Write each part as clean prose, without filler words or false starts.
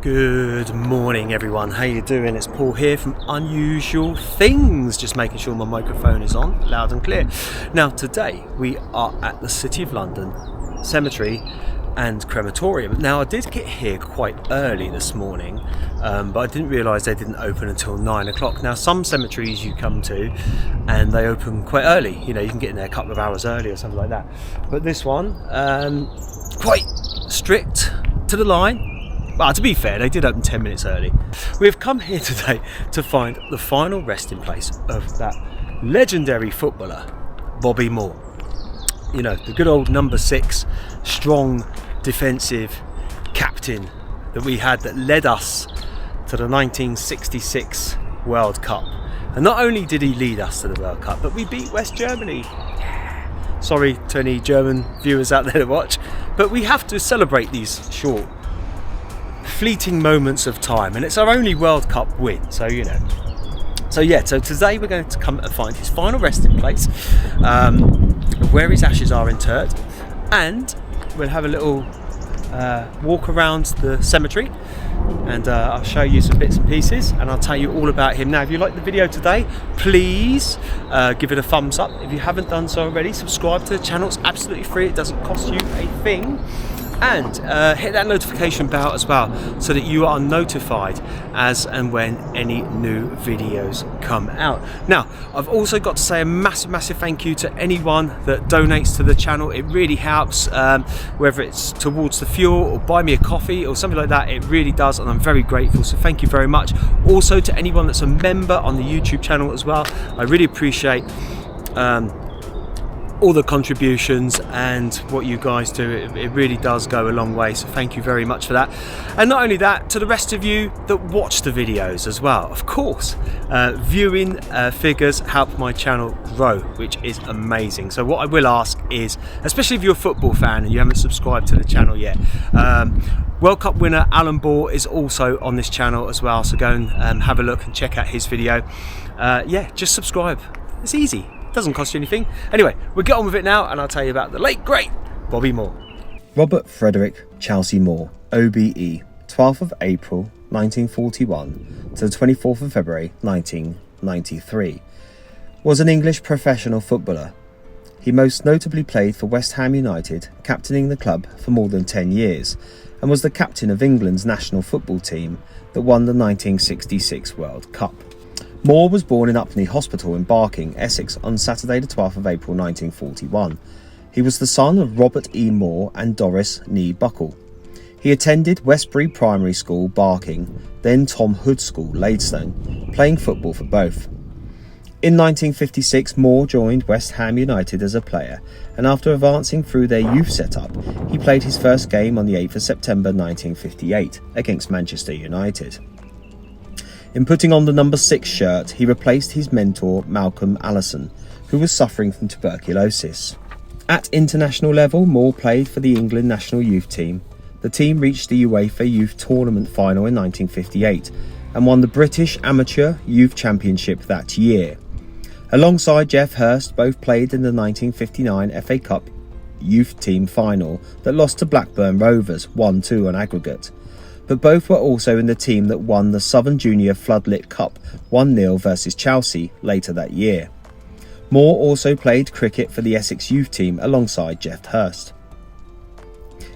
Good morning everyone, how you doing? It's Paul here from Unusual Things, just making sure my microphone is on loud and clear. Now today we are at the City of London Cemetery and Crematorium. Now I did get here quite early this morning, but I didn't realise they didn't open until 9 o'clock. Now some cemeteries you come to and they open quite early, you know, you can get in there a couple of hours early or something like that. But this one, quite strict to the line. Well, to be fair, they did open 10 minutes early. We've come here today to find the final resting place of that legendary footballer, Bobby Moore. You know, the good old number 6, strong, defensive captain that we had that led us to the 1966 World Cup. And not only did he lead us to the World Cup, but we beat West Germany. Sorry to any German viewers out there to watch, but we have to celebrate these short, fleeting moments of time, and it's our only World Cup win, so you know. So today we're going to come and find his final resting place, where his ashes are interred, and we'll have a little walk around the cemetery, and I'll show you some bits and pieces, and I'll tell you all about him. Now if you like the video today, please give it a thumbs up. If you haven't done so already, subscribe to the channel. It's absolutely free, it doesn't cost you a thing. And hit that notification bell as well, so that you are notified as and when any new videos come out. Now I've also got to say a massive thank you to anyone that donates to the channel. It really helps, whether it's towards the fuel or buy me a coffee or something like that. It really does, and I'm very grateful, so thank you very much. Also to anyone that's a member on the YouTube channel as well, I really appreciate all the contributions and what you guys do. It really does go a long way, so thank you very much for that. And not only that, to the rest of you that watch the videos as well, of course, viewing figures help my channel grow, which is amazing. So what I will ask is, especially if you're a football fan and you haven't subscribed to the channel yet, World Cup winner Alan Ball is also on this channel as well, so go and have a look and check out his video. Yeah, just subscribe, it's easy. Doesn't cost you anything. Anyway, we'll get on with it now, and I'll tell you about the late great Bobby Moore. Robert Frederick Chelsea Moore OBE, 12th of April 1941 to the 24th of February 1993, was an English professional footballer. He most notably played for West Ham United, captaining the club for more than 10 years, and was the captain of England's national football team that won the 1966 World Cup. Moore was born in Upney Hospital in Barking, Essex, on Saturday the 12th of April 1941. He was the son of Robert E. Moore and Doris Nee Buckle. He attended Westbury Primary School, Barking, then Tom Hood School, Leidstone, playing football for both. In 1956, Moore joined West Ham United as a player, and after advancing through their youth setup, he played his first game on the 8th of September 1958 against Manchester United. In putting on the number 6 shirt, he replaced his mentor Malcolm Allison, who was suffering from tuberculosis. At international level, Moore played for the England national youth team. The team reached the UEFA Youth Tournament final in 1958 and won the British Amateur Youth Championship that year. Alongside Jeff Hurst, both played in the 1959 FA Cup youth team final that lost to Blackburn Rovers 1-2 on aggregate. But both were also in the team that won the Southern Junior Floodlit Cup 1-0 versus Chelsea later that year. Moore also played cricket for the Essex youth team alongside Jeff Hurst.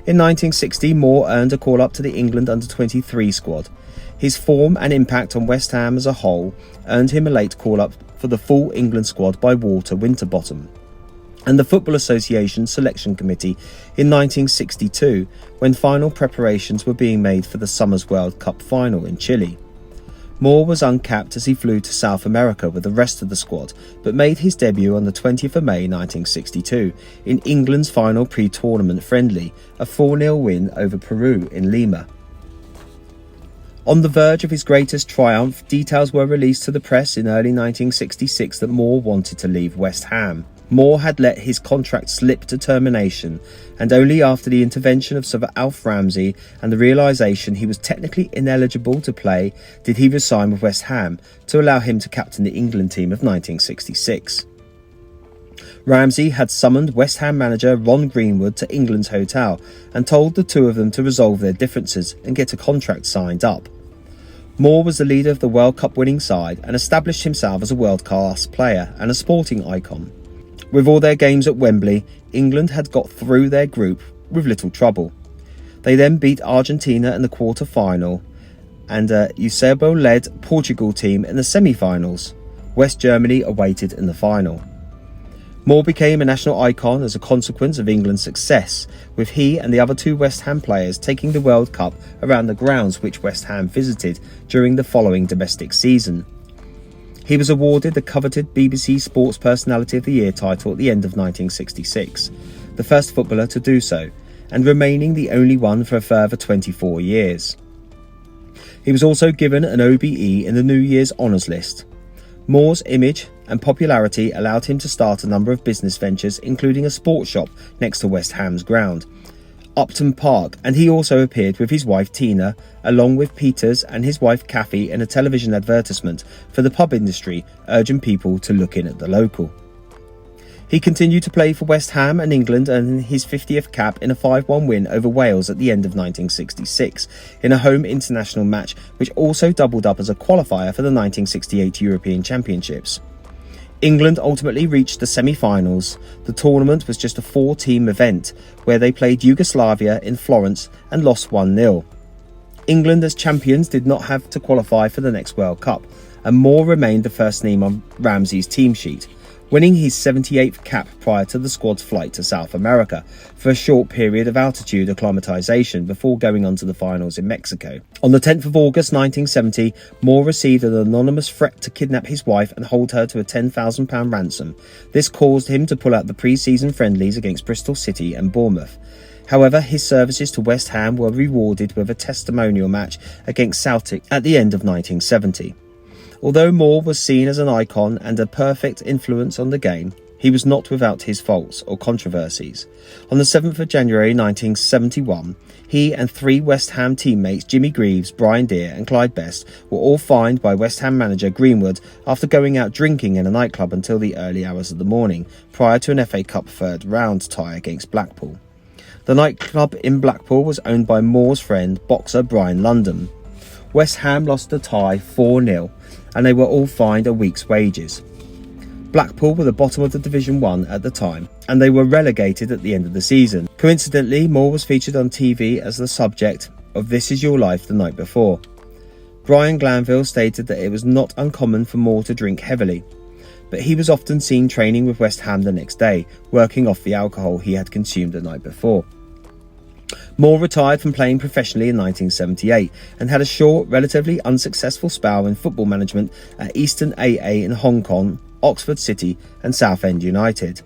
In 1960, Moore earned a call-up to the England under-23 squad. His form and impact on West Ham as a whole earned him a late call-up for the full England squad by Walter Winterbottom and the Football Association Selection Committee in 1962, when final preparations were being made for the Summer's World Cup final in Chile. Moore was uncapped as he flew to South America with the rest of the squad, but made his debut on the 20th of May 1962 in England's final pre-tournament friendly, a 4-0 win over Peru in Lima. On the verge of his greatest triumph, details were released to the press in early 1966 that Moore wanted to leave West Ham. Moore had let his contract slip to termination, and only after the intervention of Sir Alf Ramsey and the realisation he was technically ineligible to play did he resign with West Ham to allow him to captain the England team of 1966. Ramsey had summoned West Ham manager Ron Greenwood to England's hotel and told the two of them to resolve their differences and get a contract signed up. Moore was the leader of the World Cup winning side and established himself as a world-class player and a sporting icon. With all their games at Wembley, England had got through their group with little trouble. They then beat Argentina in the quarter-final and a Eusebio-led Portugal team in the semi-finals. West Germany awaited in the final. Moore became a national icon as a consequence of England's success, with he and the other two West Ham players taking the World Cup around the grounds which West Ham visited during the following domestic season. He was awarded the coveted BBC Sports Personality of the Year title at the end of 1966, the first footballer to do so, and remaining the only one for a further 24 years. He was also given an OBE in the New Year's Honours List. Moore's image and popularity allowed him to start a number of business ventures, including a sports shop next to West Ham's ground, Upton Park, and he also appeared with his wife Tina, along with Peters and his wife Kathy, in a television advertisement for the pub industry, urging people to look in at the local. He continued to play for West Ham and England, earning his 50th cap in a 5-1 win over Wales at the end of 1966, in a home international match which also doubled up as a qualifier for the 1968 European Championships. England ultimately reached the semi-finals. The tournament was just a 4-team event, where they played Yugoslavia in Florence and lost 1-0. England as champions did not have to qualify for the next World Cup, and Moore remained the first name on Ramsey's team sheet, winning his 78th cap prior to the squad's flight to South America for a short period of altitude acclimatization before going on to the finals in Mexico. On the 10th of August 1970, Moore received an anonymous threat to kidnap his wife and hold her to a £10,000 ransom. This caused him to pull out the pre-season friendlies against Bristol City and Bournemouth. However, his services to West Ham were rewarded with a testimonial match against Celtic at the end of 1970. Although Moore was seen as an icon and a perfect influence on the game, he was not without his faults or controversies. On the 7th of January 1971, he and 3 West Ham teammates, Jimmy Greaves, Brian Deere and Clyde Best, were all fined by West Ham manager Greenwood after going out drinking in a nightclub until the early hours of the morning, prior to an FA Cup third round tie against Blackpool. The nightclub in Blackpool was owned by Moore's friend, boxer Brian London. West Ham lost the tie 4-0, and they were all fined a week's wages. Blackpool were the bottom of the Division 1 at the time, and they were relegated at the end of the season. Coincidentally, Moore was featured on TV as the subject of This Is Your Life the night before. Brian Glanville stated that it was not uncommon for Moore to drink heavily, but he was often seen training with West Ham the next day, working off the alcohol he had consumed the night before. Moore retired from playing professionally in 1978 and had a short, relatively unsuccessful spell in football management at Eastern AA in Hong Kong, Oxford City and Southend United.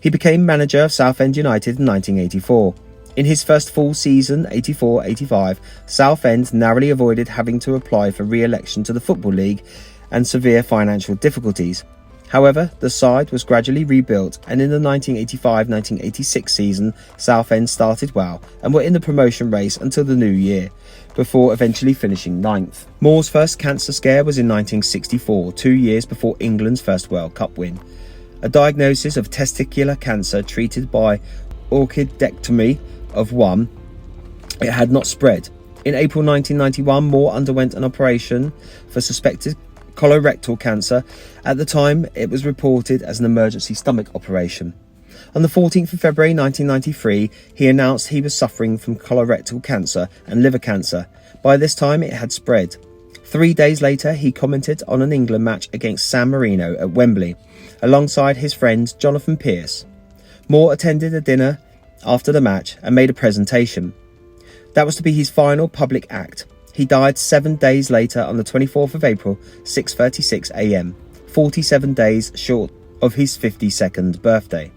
He became manager of Southend United in 1984. In his first full season, 84-85, Southend narrowly avoided having to apply for re-election to the Football League and severe financial difficulties. However, the side was gradually rebuilt, and in the 1985-1986 season, Southend started well and were in the promotion race until the new year, before eventually finishing 9th. Moore's first cancer scare was in 1964, 2 years before England's first World Cup win. A diagnosis of testicular cancer treated by orchidectomy of one, it had not spread. In April 1991, Moore underwent an operation for suspected colorectal cancer. At the time, it was reported as an emergency stomach operation. On the 14th of February 1993, he announced he was suffering from colorectal cancer and liver cancer. By this time, it had spread. 3 days later, he commented on an England match against San Marino at Wembley, alongside his friend Jonathan Pearce. Moore attended a dinner after the match and made a presentation. That was to be his final public act. He died 7 days later on the 24th of April, 6:36 a.m, 47 days short of his 52nd birthday.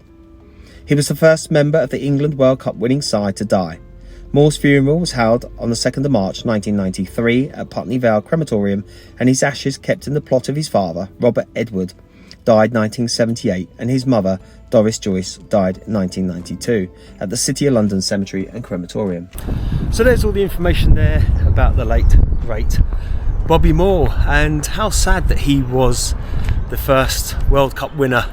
He was the first member of the England World Cup winning side to die. Moore's funeral was held on the 2nd of March 1993 at Putney Vale Crematorium, and his ashes kept in the plot of his father, Robert Edward, died 1978, and his mother, Doris Joyce, died 1992 at the City of London Cemetery and Crematorium. So there's all the information there about the late, great Bobby Moore, and how sad that he was the first World Cup winner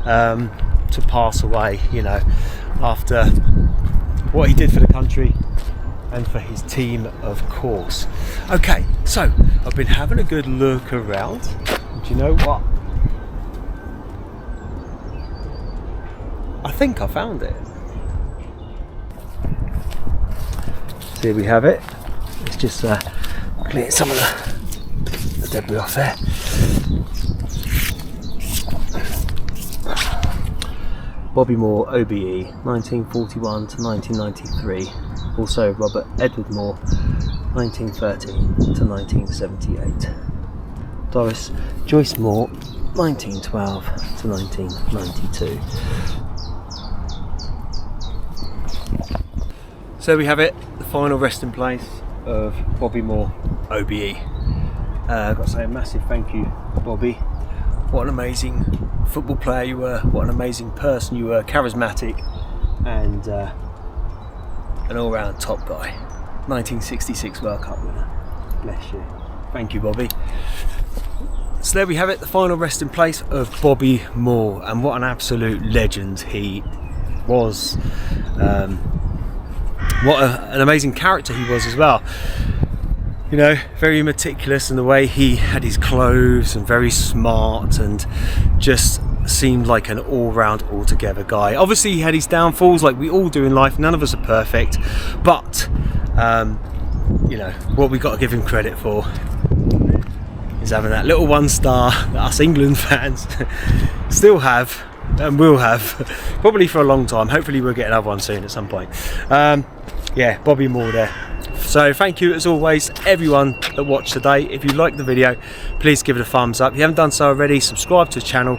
to pass away, you know, after what he did for the country and for his team, of course. Okay, so I've been having a good look around. Do you know what? I think I found it. So here we have it. Let's just clear some of the debris off there. Bobby Moore OBE, 1941 to 1993. Also Robert Edward Moore, 1913 to 1978. Doris Joyce Moore, 1912 to 1992. So we have it, the final resting place of Bobby Moore OBE. I've got to say a massive thank you, Bobby. What an amazing football player you were, what an amazing person you were, charismatic and an all-round top guy. 1966 World Cup winner. Bless you. Thank you, Bobby. So there we have it, the final resting place of Bobby Moore, and what an absolute legend he was. What an amazing character he was as well. You know, very meticulous in the way he had his clothes and very smart and just seemed like an all-round, all-together guy. Obviously he had his downfalls like we all do in life, none of us are perfect, but you know, what we got to give him credit for is having that little 1 star that us England fans still have and will have probably for a long time. Hopefully we'll get another one soon at some point. Yeah, Bobby Moore there. So thank you as always everyone that watched today. If you liked the video, please give it a thumbs up. If you haven't done so already, subscribe to the channel,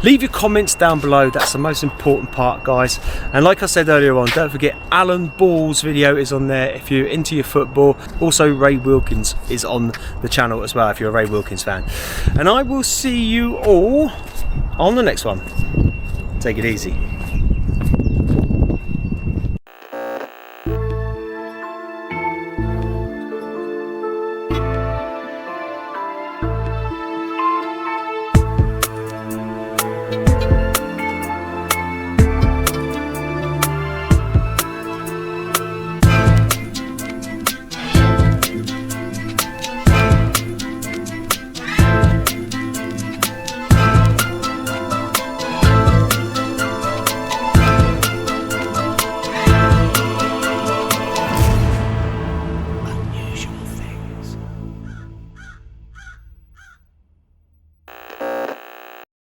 leave your comments down below. That's the most important part, guys. And like I said earlier on, don't forget Alan Ball's video is on there if you're into your football. Also Ray Wilkins is on the channel as well if you're a Ray Wilkins fan. And I will see you all on the next one. Take it easy.